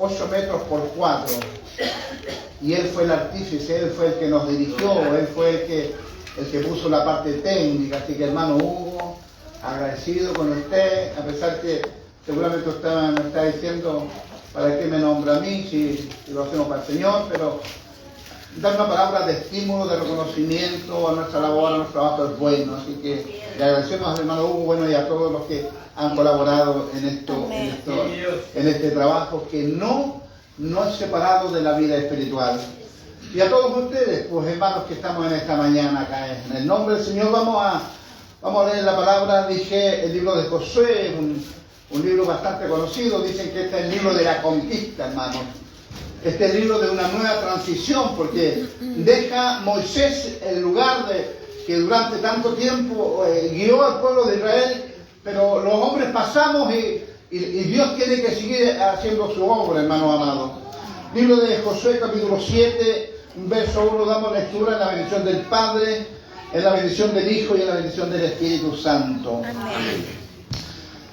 8 metros por 4. Y él fue el artífice, él fue el que nos dirigió, él fue el que puso la parte técnica. Así que, hermano Hugo, agradecido con usted, a pesar que seguramente usted me está diciendo para qué me nombra a mí, si lo hacemos para el Señor, pero dar una palabra de estímulo, de reconocimiento a nuestra labor, a nuestro trabajo es bueno. Así que le agradecemos al hermano Hugo, bueno, y a todos los que han colaborado en este trabajo que no es separado de la vida espiritual. Y a todos ustedes, pues hermanos que estamos en esta mañana acá, en el nombre del Señor vamos a leer la palabra. Dije el libro de Josué, un libro bastante conocido. Dicen que este es el libro de la conquista, hermanos. Este es el libro de una nueva transición, porque deja Moisés el lugar que durante tanto tiempo guió al pueblo de Israel, pero los hombres pasamos y Dios tiene que seguir haciendo su obra, hermano amado. Libro de Josué, capítulo 7, verso 1, damos lectura en la bendición del Padre, en la bendición del Hijo y en la bendición del Espíritu Santo. Amén.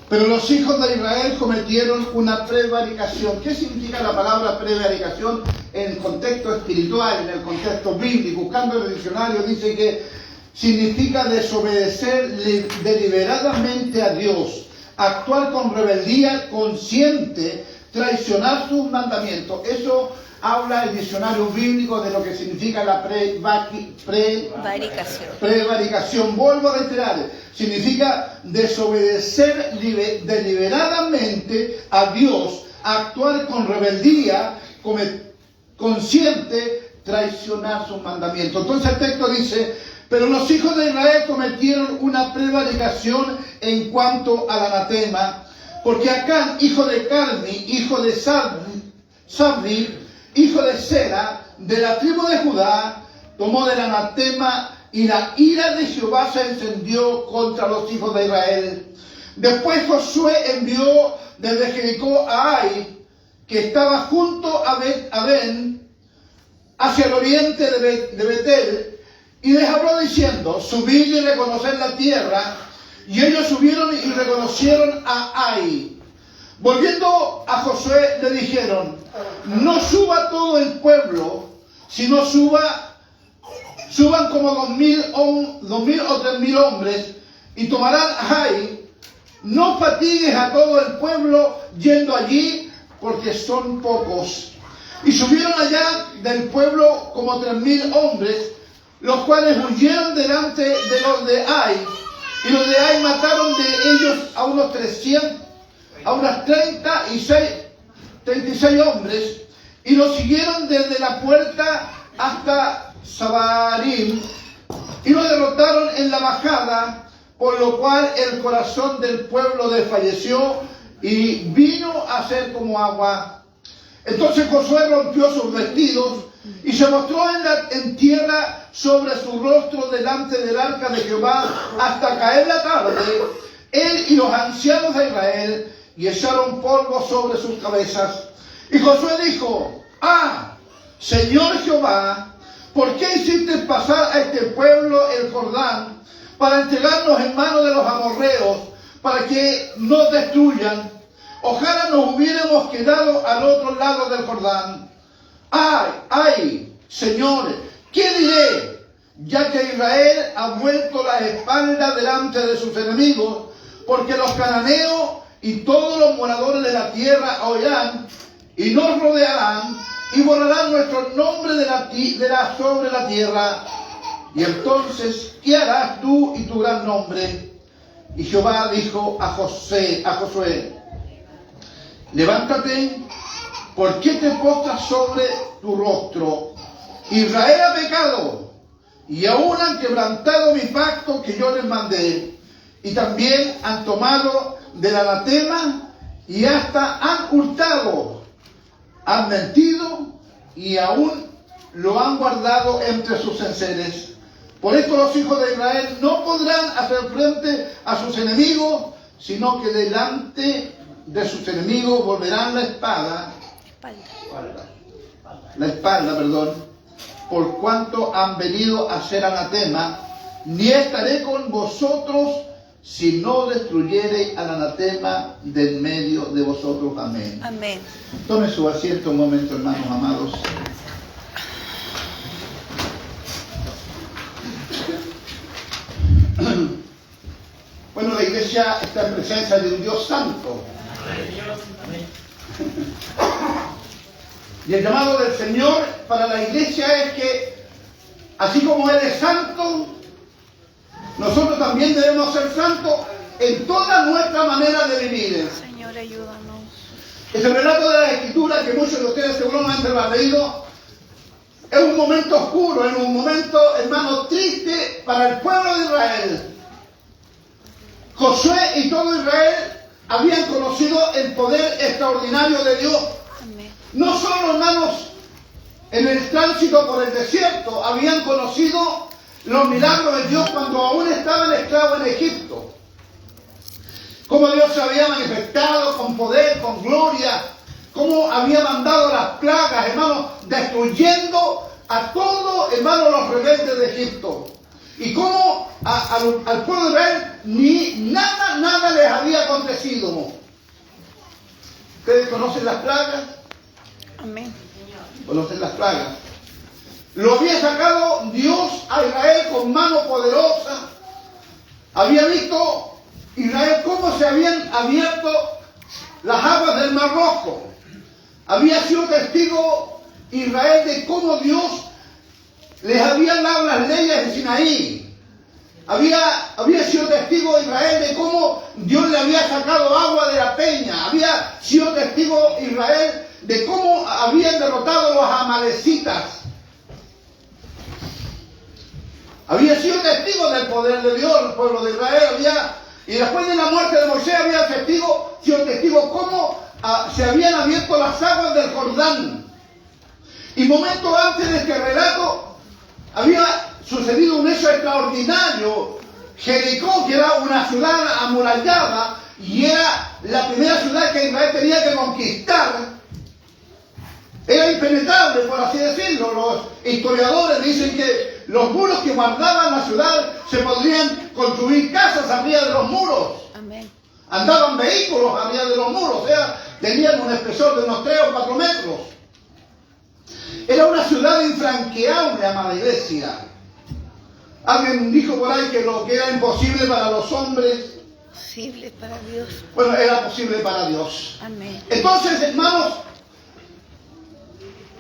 Pero los hijos de Israel cometieron una prevaricación. ¿Qué significa la palabra prevaricación en el contexto espiritual, en el contexto bíblico? Buscando el diccionario dice que significa desobedecer deliberadamente a Dios, actuar con rebeldía consciente, traicionar sus mandamientos. Eso habla el diccionario bíblico de lo que significa la prevaricación. Vuelvo a reiterar, significa desobedecer deliberadamente a Dios, actuar con rebeldía, consciente, traicionar sus mandamientos. Entonces el texto dice: pero los hijos de Israel cometieron una prevaricación en cuanto al anatema, porque Acán, hijo de Carmi, hijo de Sabdi, hijo de Sera, de la tribu de Judá, tomó del anatema, y la ira de Jehová se encendió contra los hijos de Israel. Después Josué envió desde Jericó a Ai, que estaba junto a Ben, hacia el oriente de Betel, y les habló diciendo: subid y reconoced la tierra. Y ellos subieron y reconocieron a Ai. Volviendo a Josué le dijeron: no suba todo el pueblo, sino suban como 2000 o 3000 hombres, y tomarán Ai. No fatigues a todo el pueblo yendo allí, porque son pocos. Y subieron allá del pueblo como 3000 hombres, los cuales huyeron delante de los de Ai. Y los de Ai mataron de ellos a unos 36 hombres, y los siguieron desde la puerta hasta Sabarim, y los derrotaron en la bajada, por lo cual el corazón del pueblo desfalleció y vino a ser como agua. Entonces Josué rompió sus vestidos y se mostró en tierra sobre su rostro delante del arca de Jehová hasta caer la tarde, él y los ancianos de Israel, y echaron polvo sobre sus cabezas. Y Josué dijo: Señor Jehová, ¿por qué hiciste pasar a este pueblo el Jordán para entregarnos en manos de los amorreos, para que nos destruyan? Ojalá nos hubiéramos quedado al otro lado del Jordán. ¡Ay, Señor! ¿Qué diré? Ya que Israel ha vuelto la espalda delante de sus enemigos, porque los cananeos y todos los moradores de la tierra oirán y nos rodearán y borrarán nuestro nombre sobre la tierra. Y entonces, ¿qué harás tú y tu gran nombre? Y Jehová dijo a Josué: levántate, ¿por qué te postras sobre tu rostro? Israel ha pecado, y aún han quebrantado mi pacto que yo les mandé, y también han tomado del anatema, y hasta han hurtado, han mentido, y aún lo han guardado entre sus enseres. Por esto los hijos de Israel no podrán hacer frente a sus enemigos, sino que delante de sus enemigos volverán la espalda, por cuanto han venido a ser anatema. Ni estaré con vosotros, si no destruyereis al anatema del medio de vosotros. Amén. Amén. Tome su asiento un momento, hermanos amados. Bueno, la iglesia está en presencia de un Dios santo. Y el llamado del Señor para la iglesia es que, así como Él es santo, nosotros también debemos ser santos en toda nuestra manera de vivir. Señor, ayúdanos. Ese relato de la Escritura, que muchos de ustedes seguramente lo han leído, es un momento oscuro, es un momento, hermano, triste para el pueblo de Israel. Josué y todo Israel habían conocido el poder extraordinario de Dios. Amén. No solo, hermanos, en el tránsito por el desierto, habían conocido los milagros de Dios cuando aún estaban esclavos en Egipto. Cómo Dios se había manifestado con poder, con gloria, cómo había mandado las plagas, hermanos, destruyendo a todos, hermanos, los rebeldes de Egipto. Y cómo al pueblo de Israel nada les había acontecido. ¿Ustedes conocen las plagas? Amén. Conocen las plagas. Lo había sacado Dios a Israel con mano poderosa. Había visto Israel cómo se habían abierto las aguas del Mar Rojo. Había sido testigo Israel de cómo Dios les había dado las leyes de Sinaí. Había sido testigo Israel de cómo Dios le había sacado agua de la peña. Había sido testigo Israel de cómo habían derrotado a los amalecitas. Había sido testigo del poder de Dios, el pueblo de Israel. Y después de la muerte de Moisés había sido testigo cómo se habían abierto las aguas del Jordán. Y momentos antes de este relato había sucedido un hecho extraordinario. Jericó, que era una ciudad amurallada y era la primera ciudad que Israel tenía que conquistar, era impenetrable, por así decirlo. Los historiadores dicen que los muros que guardaban la ciudad se podrían construir casas arriba de los muros. Amén. Andaban vehículos arriba de los muros, o sea, tenían un espesor de unos 3 o 4 metros. Era una ciudad infranqueable, amada iglesia. Alguien dijo por ahí que lo que era imposible para los hombres, Posible para Dios. bueno, era posible para Dios. Amén. Entonces, hermanos,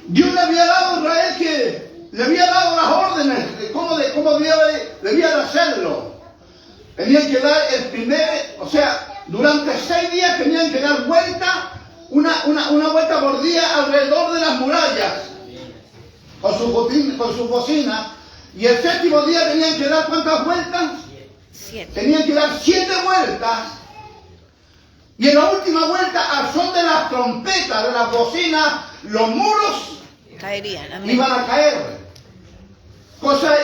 Dios le había dado a Israel le había dado las órdenes de cómo debían hacerlo. Tenían que dar durante 6 días tenían que dar vuelta, una vuelta por día alrededor de las murallas, con su bocina. Y el 7º día tenían que dar ¿cuántas vueltas? 7. Tenían que dar 7 vueltas. Y en la última vuelta, al son de las trompetas, de las bocinas, los muros Caerían. Amén. iban a caer. Cosa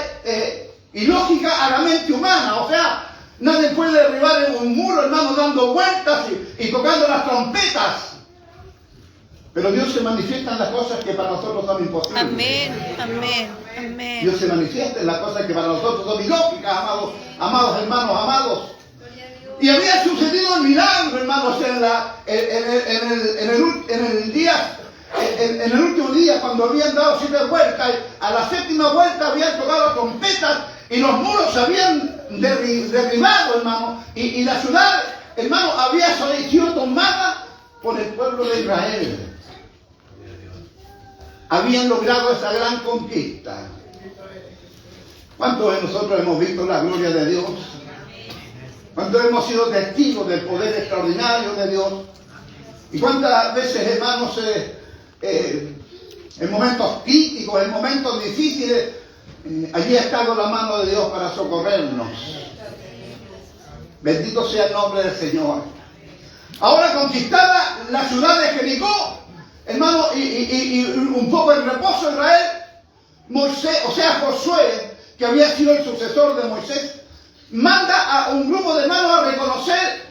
ilógica a la mente humana. O sea, nadie puede derribar un muro, hermano, dando vueltas y tocando las trompetas. Pero Dios se manifiesta en las cosas que para nosotros son imposibles. Amén. Amén. Amén. Dios se manifiesta en las cosas que para nosotros son ilógicas, amados hermanos, amados. Y había sucedido un milagro, hermanos, en el último día, cuando habían dado 7 vueltas. A la 7ª vuelta habían tocado trompetas y los muros se habían derribado, hermano. Y la ciudad, hermano, había sido tomada por el pueblo de Israel. Habían logrado esa gran conquista. ¿Cuántos de nosotros hemos visto la gloria de Dios? ¿Cuántos hemos sido testigos del poder extraordinario de Dios? ¿Y cuántas veces, hermanos, en momentos críticos, en momentos difíciles, allí ha estado la mano de Dios para socorrernos? Bendito sea el nombre del Señor. Ahora conquistada la ciudad de Jericó, hermano, y un poco en reposo Israel, Josué, que había sido el sucesor de Moisés, manda a un grupo de hermanos a reconocer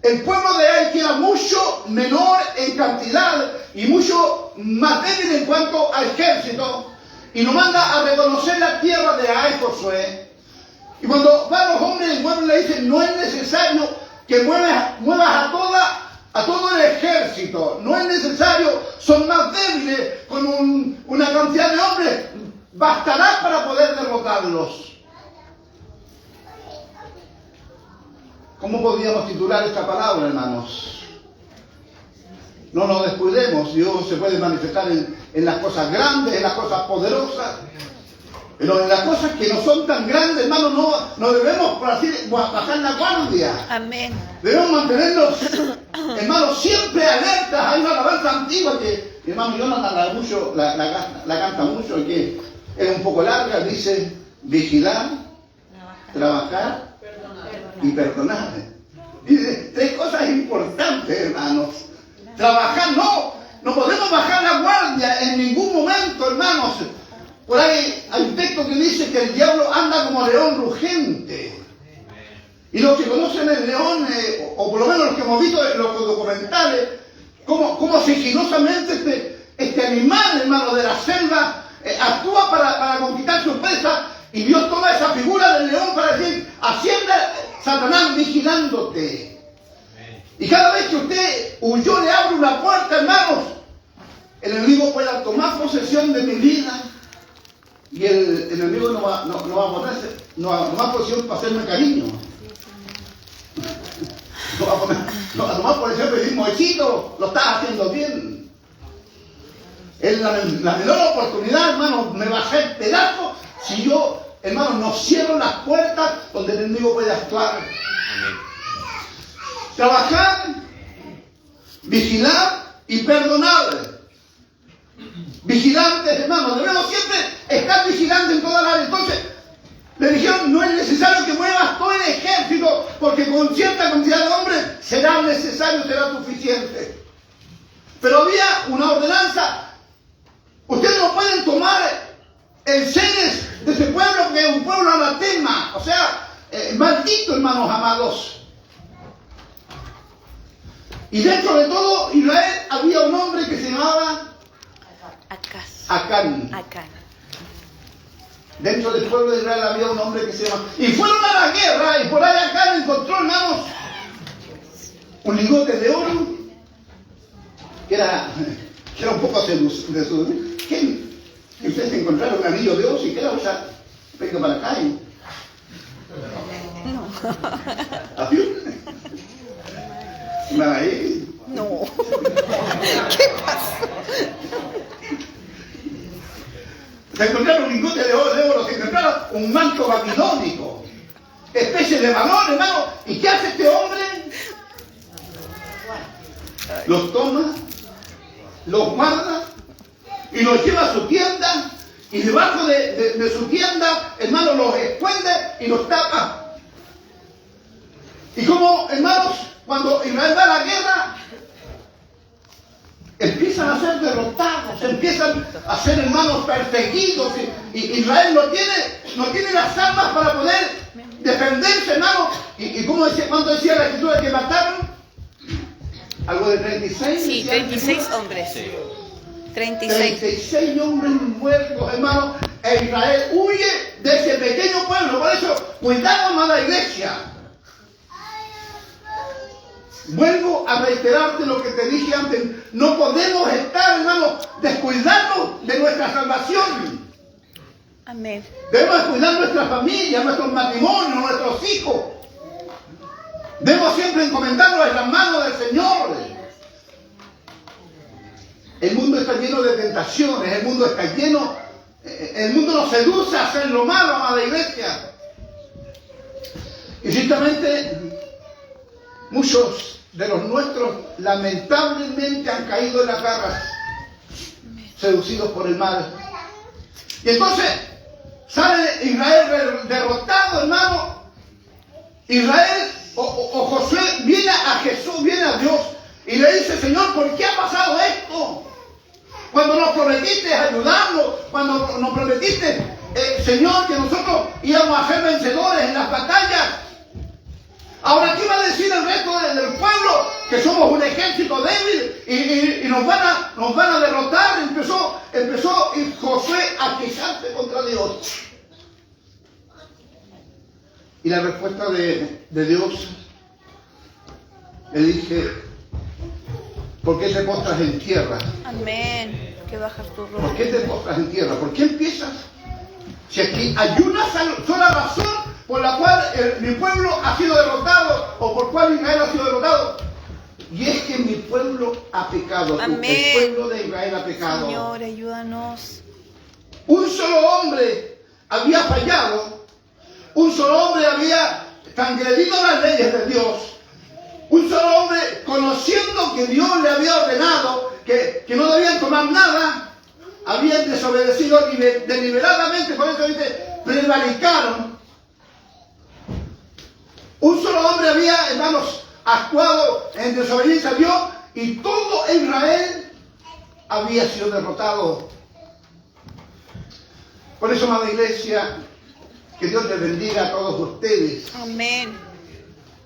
el pueblo de Israel, que era mucho menor en cantidad y mucho más débil en cuanto a ejército, y nos manda a reconocer la tierra de Josué. Y cuando van los hombres, el pueblo le dice, no es necesario que muevas a todo el ejército. No es necesario, son más débiles, con una cantidad de hombres bastará para poder derrotarlos. ¿Cómo podríamos titular esta palabra, hermanos? No nos descuidemos. Dios se puede manifestar en las cosas grandes, en las cosas poderosas. Pero en las cosas que no son tan grandes, hermanos, no debemos, por así, bajar la guardia. Amén. Debemos mantenernos, hermanos, siempre alertas. Hay una alabanza antigua que mi hermano Jonathan la canta mucho y que es un poco larga. Dice, vigilar, trabajar y perdonar. Dice, tres cosas importantes, hermanos. Trabajar, no podemos bajar la guardia en ningún momento, hermanos. Por ahí hay un texto que dice que el diablo anda como león rugente. Y los que conocen el león, o por lo menos los que hemos visto en los documentales, cómo sigilosamente este animal, hermano, de la selva, actúa para conquistar su presa, y Dios toma esa figura del león para decir, ascienda Satanás vigilándote. Y cada vez que usted yo le abro una puerta, hermanos, el enemigo pueda tomar posesión de mi vida. Y el enemigo no va a tomar posesión para hacerme cariño. No va a tomar posesión para decir, Moisito, lo estás haciendo bien. Es la menor oportunidad, hermano, me va a hacer pedazo si yo, hermano, no cierro las puertas donde el enemigo puede actuar. Amén. Trabajar, vigilar y perdonar. Vigilantes, hermanos, debemos siempre estar vigilantes en todas las áreas. Entonces, le dijeron, no es necesario que muevas todo el ejército, porque con cierta cantidad de hombres será necesario, será suficiente. Pero había una ordenanza. Ustedes no pueden tomar el seres de ese pueblo, que es un pueblo anatema, o sea, maldito, hermanos amados. Y dentro de todo Israel había un hombre que se llamaba Acán. Dentro del pueblo de Israel había un hombre que se llama... Y fueron a la guerra, y por ahí Acán encontró, hermanos, un lingote de oro, que era un poco seductor. ¿Quién? Y ustedes encontraron un anillo de oro, y que era, o sea, venga para acá y... No. ¿Así? Ahí. No. ¿Qué pasó? Se encontraron un lingote de oro, se encontraron un manto babilónico, especie de valor, hermano. ¿Y qué hace este hombre? Los toma, los guarda y los lleva a su tienda, y debajo de su tienda, hermano, los esconde y los tapa. Y como, hermanos, cuando Israel va a la guerra, empiezan a ser derrotados, empiezan a ser, hermanos, perseguidos, y Israel no tiene las armas para poder defenderse, hermanos. ¿Y cómo decía, cuánto decía la escritura que mataron? ¿Algo de 36? Sí, 36 hombres. Sí. 36 hombres muertos, hermanos. E Israel huye de ese pequeño pueblo. Por eso, cuidado, amada iglesia. Vuelvo a reiterarte lo que te dije antes. No podemos estar, hermanos, descuidarnos de nuestra salvación. Amén. Debemos cuidar nuestra familia, nuestros matrimonios, nuestros hijos. Debemos siempre encomendarnos en las manos del Señor. El mundo está lleno de tentaciones, el mundo nos seduce a hacer lo malo, amada iglesia. Y ciertamente muchos de los nuestros lamentablemente han caído en las garras, seducidos por el mal. Y entonces sale Israel derrotado, hermano. Israel o Josué viene a Jesús, viene a Dios y le dice: Señor, ¿por qué ha pasado esto? Cuando nos prometiste ayudarnos, cuando nos prometiste, Señor, que nosotros íbamos a ser vencedores en las batallas. Ahora, ¿qué va a decir el resto del pueblo? Que somos un ejército débil y nos van a derrotar. Empezó Josué a quejarse contra Dios. Y la respuesta de Dios, le dije, ¿por qué te postras en tierra? Amén. Que bajas tu ¿Por rostro. qué te postras en tierra? ¿Por qué empiezas? Si aquí hay una sola razón por la cual mi pueblo ha sido derrotado, o por cual Israel ha sido derrotado, y es que mi pueblo ha pecado. Amén. El pueblo de Israel ha pecado. Señor, ayúdanos. Un solo hombre había fallado. Un solo hombre había transgredido las leyes de Dios. Un solo hombre, conociendo que Dios le había ordenado que no debían tomar nada, habían desobedecido deliberadamente. Por eso dice, prevaricaron. Un solo hombre había, hermanos, actuado en desobediencia a Dios, y todo Israel había sido derrotado. Por eso, amada iglesia, que Dios les bendiga a todos ustedes. Amén.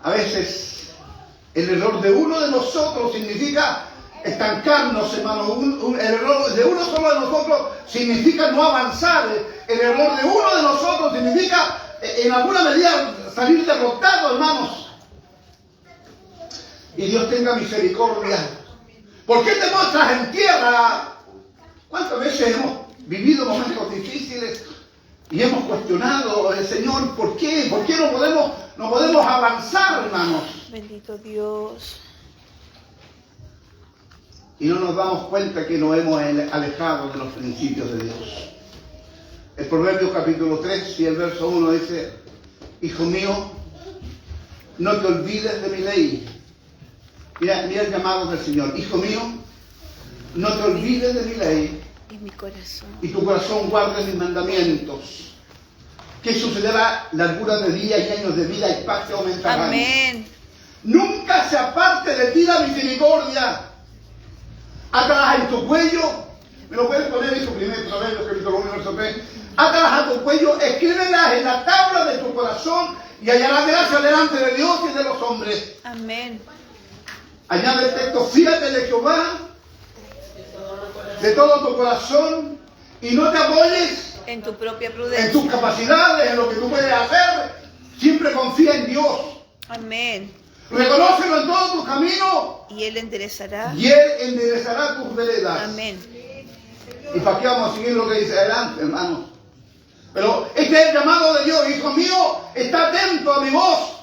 A veces el error de uno de nosotros significa estancarnos, hermano. El error de uno solo de nosotros significa no avanzar. El error de uno de nosotros significa, en alguna medida, salir derrotado, hermanos. Y Dios tenga misericordia. ¿Por qué te muestras en tierra? ¿Cuántas veces hemos vivido momentos difíciles y hemos cuestionado, Señor, ¿por qué? ¿Por qué no podemos avanzar, hermanos? Bendito Dios. Y no nos damos cuenta que nos hemos alejado de los principios de Dios. El Proverbios capítulo 3 y el verso 1 dice, Hijo mío, no te olvides de mi ley. Mira el llamado del Señor. Hijo mío, no te olvides de mi ley, Y mi corazón. y tu corazón guarde mis mandamientos. ¿Qué sucederá? Largura de días y años de vida y paz te aumentarán. Amén. Nunca se aparte de ti la misericordia. Átalas en tu cuello. ¿Me lo puedes poner en tu primer Proverbios, capítulo 1, verso 3? Átalas a tu cuello, escríbelas en la tabla de tu corazón, y hallarás gracia delante de Dios y de los hombres. Amén. Añade el texto, fíjate de Jehová de todo tu corazón, y no te apoyes En tu propia en prudencia. tus capacidades, en lo que tú puedes hacer. Siempre confía en Dios. Amén. Reconócelo en todo tu camino, Y Él enderezará. y Él enderezará tus veredas. Amén. ¿Y para qué vamos a seguir lo que dice adelante, hermanos? Pero este es el llamado de Dios. Hijo mío, está atento a mi voz.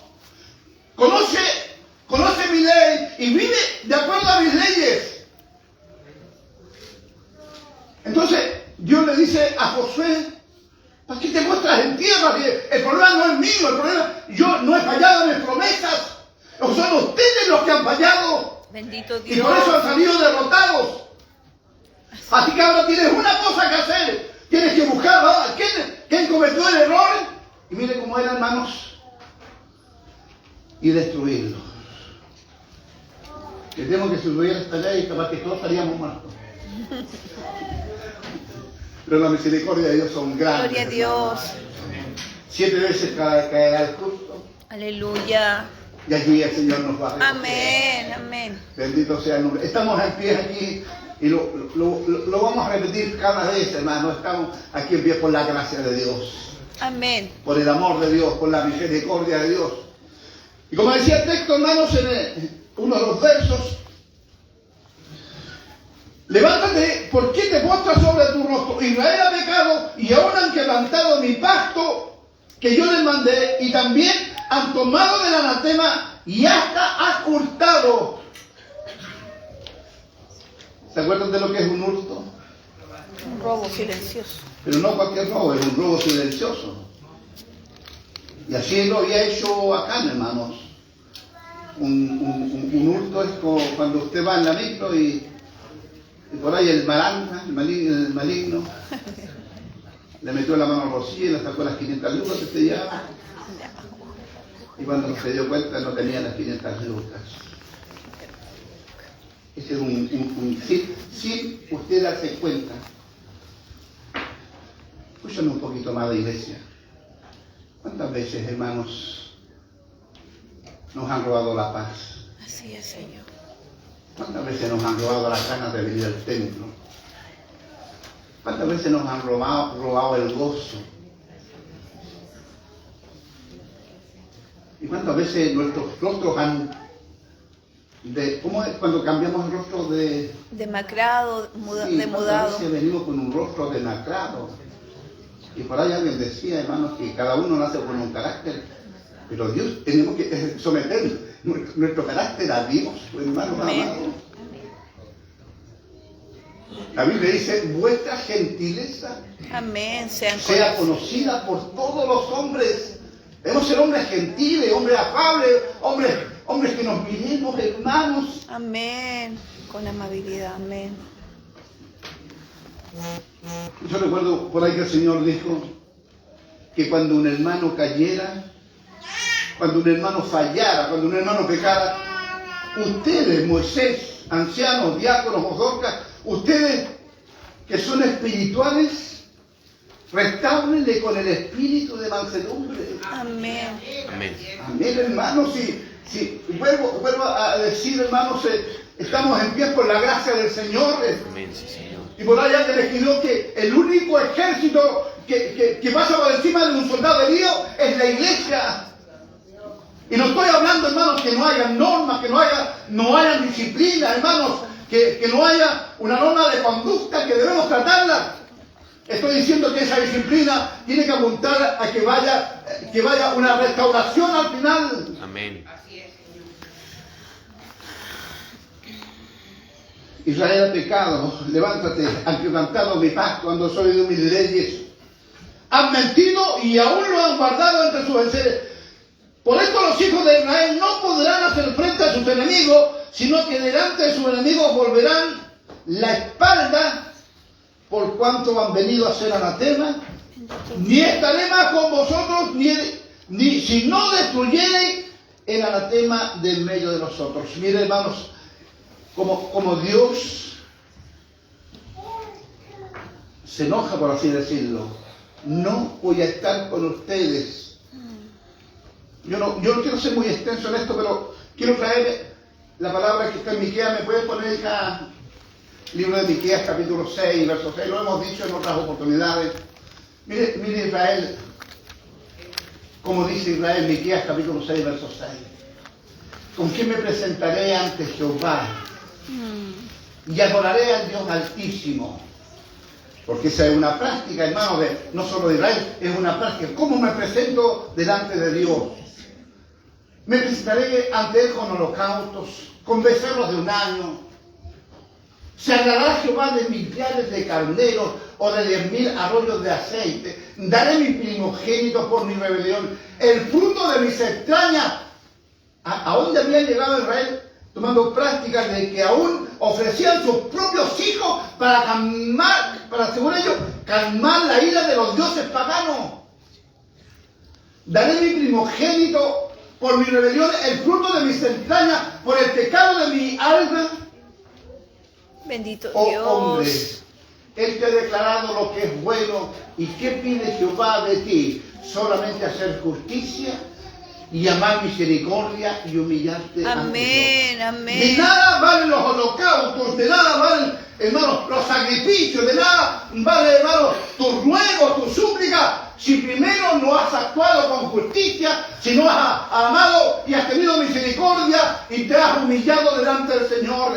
Conoce mi ley y vive de acuerdo a mis leyes. Entonces, Dios le dice a Josué, ¿para qué te muestras en tierra? El problema no es mío, el problema, yo no he fallado en mis promesas. O son ustedes los que han fallado. Bendito Y por eso Dios. han salido derrotados. Así que ahora tienes una cosa que hacer. Tienes que buscar, ¿no? ¿Quién cometió el error? Y mire cómo eran, hermanos. Y destruirlo. Que tenemos que subir esta ley, capaz que todos estaríamos muertos. Pero la misericordia de Dios son grandes. Gloria a Dios. 7 veces caerá el justo. Aleluya. Y aquí el Señor nos va a recoger. Amén. Amén. Bendito sea el nombre. Estamos en pie aquí y lo vamos a repetir cada vez, hermano. Estamos aquí en pie por la gracia de Dios, Amén. por el amor de Dios, por la misericordia de Dios. Y como decía el texto, hermanos, en uno de los versos, levántate, ¿por qué te postras sobre tu rostro? Israel ha pecado y ahora han quebrantado mi pacto que yo les mandé, y también han tomado del anatema y hasta han hurtado. ¿Se acuerdan de lo que es un hurto? Un robo silencioso. Pero no cualquier robo, es un robo silencioso. Y así lo había hecho Acán, hermanos. Un hurto es como cuando usted va en la micro y por ahí el malandra, el maligno, le metió la mano al bolsillo y le sacó las 500 lucas que se llevaba. Y cuando se dio cuenta no tenía las 500 lucas. Ese es sin usted darse cuenta. Escúchame un poquito más de iglesia. ¿Cuántas veces, hermanos, nos han robado la paz? Así es, Señor. ¿Cuántas veces nos han robado las ganas de venir al templo? ¿Cuántas veces nos han robado el gozo? ¿Y cuántas veces nuestros rostros han... ¿Cómo es cuando cambiamos el rostro de...? Demacrado, Sí, demudado. ¿cuántas veces venimos con un rostro demacrado? Y por ahí alguien decía, hermanos, que cada uno nace con un carácter, pero Dios, tenemos que someter nuestro carácter a Dios, hermanos amados. La Biblia dice, vuestra gentileza Amén. Sean sea conocida por todos los hombres. Debemos ser hombres gentiles, hombres afables, hombres que nos miremos, hermanos. Amén. Con amabilidad. Amén. Yo recuerdo por ahí que el Señor dijo que cuando un hermano cayera, cuando un hermano fallara, cuando un hermano pecara, ustedes, Moisés, ancianos, diáconos, mozorcas, ustedes que son espirituales, restáurenle con el espíritu de mansedumbre. Amén. Amén. Amén, hermanos. Si vuelvo a decir, hermanos, estamos en pie por la gracia del Señor. Amén, sí, Señor. Y por ahí alguien escribió que el único ejército que pasa por encima de un soldado herido es la iglesia. Y no estoy hablando, hermanos, que no haya normas, que no haya disciplina, hermanos, que no haya una norma de conducta que debemos tratarla. Estoy diciendo que esa disciplina tiene que apuntar a que vaya una restauración al final. Amén. Israel ha pecado, levántate, han quebrantado mi pacto, han desobedecido mis leyes. Han mentido y aún lo han guardado entre sus enseres. Por esto los hijos de Israel no podrán hacer frente a sus enemigos, sino que delante de sus enemigos volverán la espalda, por cuanto han venido a ser anatema. Ni estaré más con vosotros, ni si no destruyereis el anatema del medio de nosotros. Mire, hermanos, como Dios se enoja, por así decirlo. No voy a estar con ustedes. Yo no quiero ser muy extenso en esto, pero quiero traer la palabra que está en Miqueas. ¿Me puedes poner ya libro de Miqueas, capítulo 6, verso 6? Lo hemos dicho en otras oportunidades. Mire Israel, como dice Israel, Miqueas, capítulo 6, verso 6. ¿Con qué me presentaré ante Jehová? Y adoraré al Dios Altísimo. Porque esa es una práctica, hermano, no solo de Israel, es una práctica. ¿Cómo me presento delante de Dios? Me presentaré ante Él con holocaustos, con becerros de un año. Se agradará Jehová de millares de carneros o de 10,000 arroyos de aceite. Daré mi primogénito por mi rebelión, el fruto de mis extrañas. ¿A dónde había llegado Israel? Tomando prácticas de que aún ofrecían sus propios hijos para según ellos, calmar la ira de los dioses paganos. Daré mi primogénito por mi rebelión, el fruto de mis entrañas, por el pecado de mi alma. Bendito Oh Dios. hombre, Él te ha declarado lo que es bueno. ¿Y qué pide Jehová de ti? Solamente hacer justicia y amar misericordia y humillarte ante Dios. Amén. De nada valen los holocaustos, de nada valen, hermanos, los sacrificios, de nada vale, hermanos, tus ruegos, tus súplicas, si primero no has actuado con justicia, si no has amado y has tenido misericordia y te has humillado delante del Señor.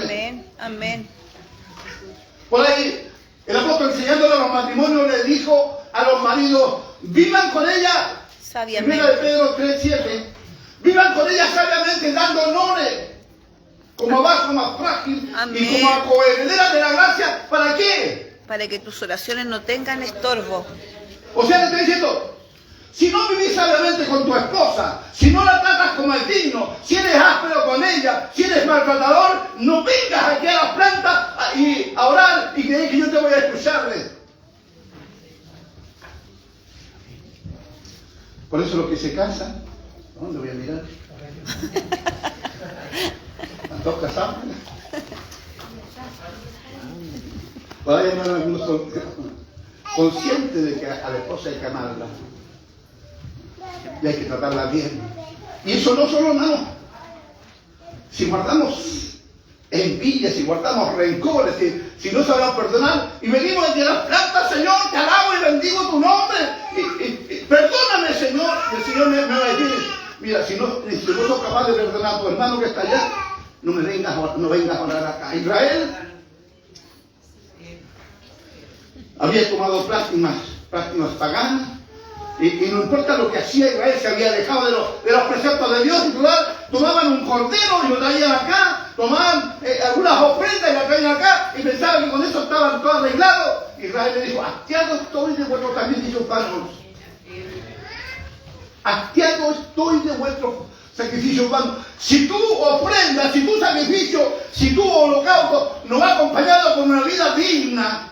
Amén. Por ahí, el apóstol enseñándole a los matrimonios le dijo a los maridos, vivan con ella. Sabiamente. Primera de Pedro 3:7. Vivan con ella sabiamente, dando honores, como vaso más frágil. Amén. Y como coheredera de la gracia. ¿Para qué? Para que tus oraciones no tengan estorbo. O sea, le estoy diciendo, si no vivís sabiamente con tu esposa, si no la tratas como es digno, si eres áspero con ella, si eres maltratador, no vengas aquí a las plantas y a orar y creer que yo te voy a escucharle. Por eso los que se casan, ¿dónde voy a mirar? ¿Están todos casados? Por ahí hermano, algunos son conscientes de que a la esposa hay que amarla y hay que tratarla bien. Y eso no solo, hermano, si guardamos envidias, si guardamos rencores, si no sabemos perdonar y venimos desde las plantas, Señor, te alabo y bendigo tu nombre. Perdóname, Señor. Y el Señor me va a decir, Mira, si no sos capaz de perdonar a tu hermano que está allá, no vengas a orar acá. Israel había tomado prácticas paganas, y no importa lo que hacía Israel, se había alejado de los preceptos de Dios, y tomaban un cordero y lo traían acá, tomaban algunas ofrendas y las traían acá, y pensaban que con eso estaban todos arreglados. Israel le dijo: hastiado estoy de vuestros sacrificios vanos. Hastiado estoy de vuestros sacrificios vanos. Si tu ofrenda, si tu sacrificio, si tu holocausto no va acompañado con una vida digna,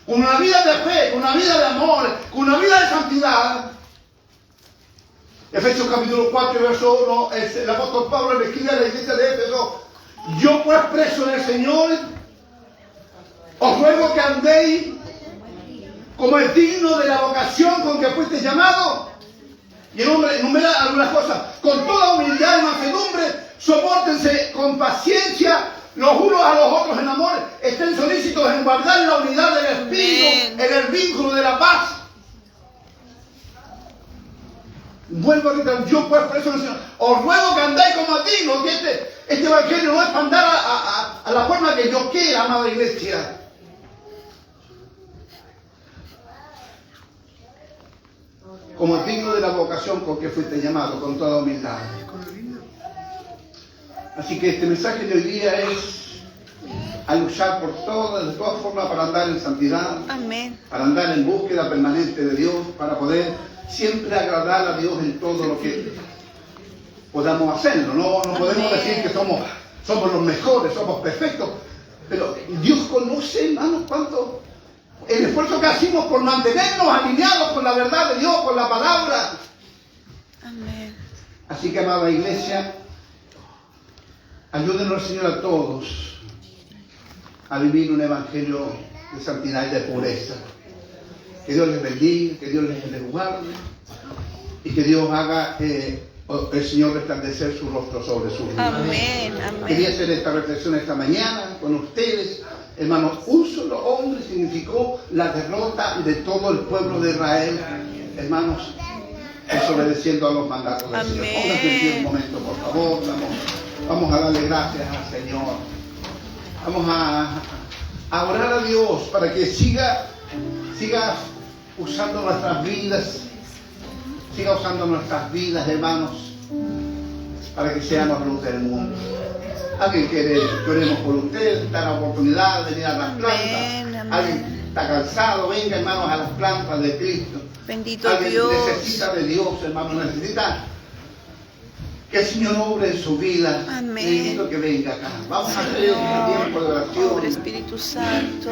con una vida de fe, con una vida de amor, con una vida de santidad. Efesios capítulo 4, verso 1, el apóstol Pablo le escribe a la iglesia de Éfeso: yo pues preso en el Señor, os ruego que andéis como es digno de la vocación con que fuiste llamado. Y enumera algunas cosas: con toda humildad y mansedumbre, sopórtense con paciencia los unos a los otros en amor, estén solícitos en guardar la unidad del Espíritu, en el vínculo de la paz. Vuelvo a reiterar: yo pues preso en el Señor, os ruego que andáis como dignos. Que este evangelio no es para andar a la forma que yo quiera, amada iglesia. Como digno de la vocación con que fuiste llamado, con toda humildad. Así que este mensaje de hoy día es a luchar de todas formas para andar en santidad. Amén. Para andar en búsqueda permanente de Dios, para poder siempre agradar a Dios en todo lo que podamos hacerlo. No podemos decir que somos los mejores, somos perfectos, pero Dios conoce, hermanos, cuánto el esfuerzo que hacemos por mantenernos alineados con la verdad de Dios, con la palabra. Amén. Así que, amada iglesia, ayúdenos, Señor, a todos a vivir un evangelio de santidad y de pureza. Que Dios les bendiga, que Dios les guarde, y que Dios haga el Señor resplandecer su rostro sobre sus vidas. Amén. Amén. Quería hacer esta reflexión esta mañana con ustedes. Hermanos, un solo hombre significó la derrota de todo el pueblo de Israel. Hermanos, desobedeciendo a los mandatos del Señor. Pónganse en pie un momento, por favor. Vamos a darle gracias al Señor. Vamos a orar a Dios para que siga usando nuestras vidas. Siga usando nuestras vidas, hermanos, para que seamos luz del mundo. Alguien quiere que oremos por usted, da la oportunidad de venir a las plantas. Alguien está cansado, venga, hermanos, a las plantas de Cristo. Bendito Alguien Dios. necesita de Dios, hermanos, necesita que el Señor obre en su vida. Amén. Necesito que venga acá. Vamos a hacer el tiempo de oración. Pobre Espíritu Santo.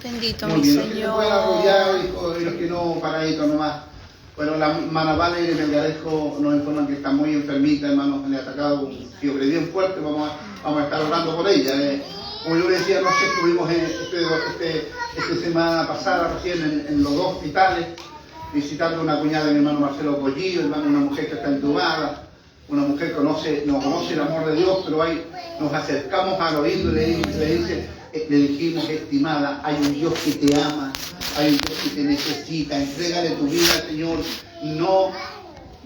Bendito Muy mi bien, los que se pueden arrodillar Señor. y los que no, paradito nomás. Bueno, la hermana Valeria de Melgarejo nos informan que está muy enfermita, hermanos, le ha atacado un fiebre bien fuerte. Vamos a estar orando por ella. Como yo le decía, no sé, estuvimos esta semana pasada recién en los dos hospitales, visitando una cuñada de mi hermano Marcelo Collillo, hermano, una mujer que está entubada, una mujer que no conoce el amor de Dios, pero ahí nos acercamos al oído y le dijimos: estimada, hay un Dios que te ama, hay un Dios que te necesita, entrégale tu vida al Señor,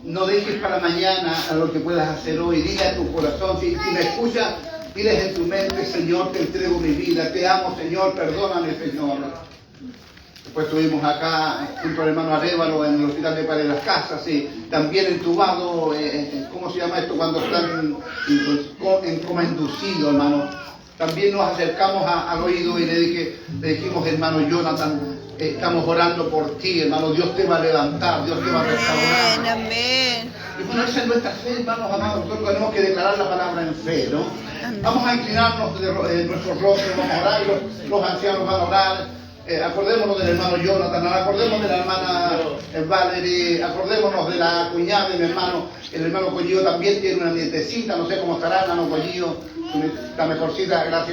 no dejes para mañana a lo que puedas hacer hoy, dile a tu corazón, si me escuchas, diles en tu mente: Señor, te entrego mi vida, te amo, Señor, perdóname, Señor. Después estuvimos acá junto al hermano Arévalo en el hospital de Padre de las Casas, también entubado, ¿cómo se llama esto? Cuando están en coma inducido, hermano. También nos acercamos al oído y le dijimos: hermano Jonathan, estamos orando por ti, hermano, Dios te va a levantar, Dios te va a restaurar. Amén, amén. Y bueno, esa es nuestra fe, hermanos amados. Nosotros tenemos que declarar la palabra en fe, ¿no? Amén. Vamos a inclinarnos de nuestros rostros, vamos a orar, y los ancianos van a orar. Acordémonos del hermano Jonathan, acordémonos de la hermana Valerie, acordémonos de la cuñada de mi hermano. El hermano Collillo también tiene una nietecita, no sé cómo estará, hermano Collillo, está mejorcita, gracias.